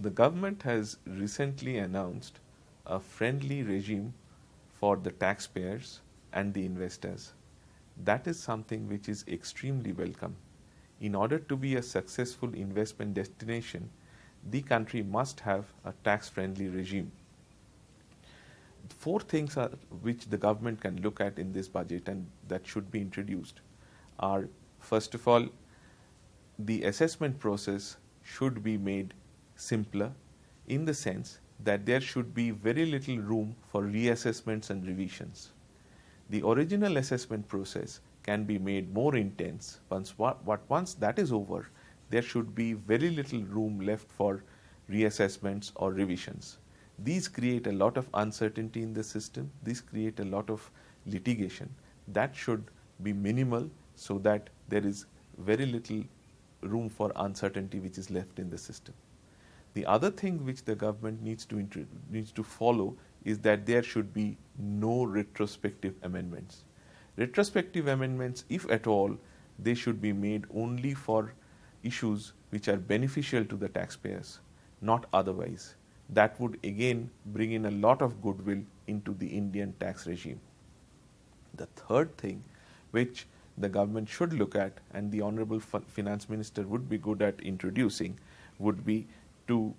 The government has recently announced a friendly regime for the taxpayers and the investors. That is something which is extremely welcome. In order to be a successful investment destination, the country must have a tax-friendly regime. Four things are which the government can look at in this budget and that should be introduced are, first of all, the assessment process should be made simpler in the sense that there should be very little room for reassessments and revisions. The original assessment process can be made more intense. Once that is over, there should be very little room left for reassessments or revisions. These create a lot of uncertainty in the system. These create a lot of litigation. That should be minimal so that there is very little room for uncertainty which is left in the system. The other thing which the government needs to follow is that there should be no retrospective amendments. Retrospective amendments, if at all, they should be made only for issues which are beneficial to the taxpayers, not otherwise. That would again bring in a lot of goodwill into the Indian tax regime. The third thing which the government should look at, and the Honorable Finance Minister would be good at introducing, would be to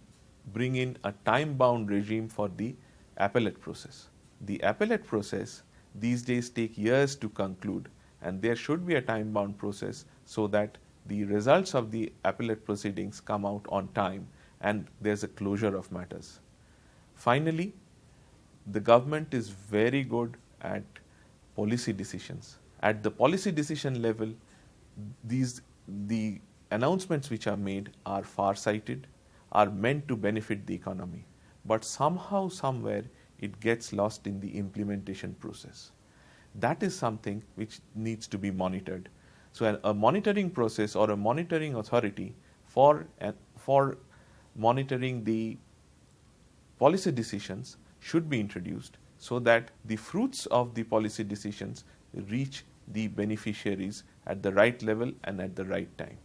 bring in a time-bound regime for the appellate process. The appellate process these days take years to conclude, and there should be a time-bound process so that the results of the appellate proceedings come out on time and there's a closure of matters. Finally, the government is very good at policy decisions. At the policy decision level, the announcements which are made are far-sighted, are meant to benefit the economy, but somehow, somewhere, it gets lost in the implementation process. That is something which needs to be monitored. So a monitoring process or a monitoring authority for monitoring the policy decisions should be introduced so that the fruits of the policy decisions reach the beneficiaries at the right level and at the right time.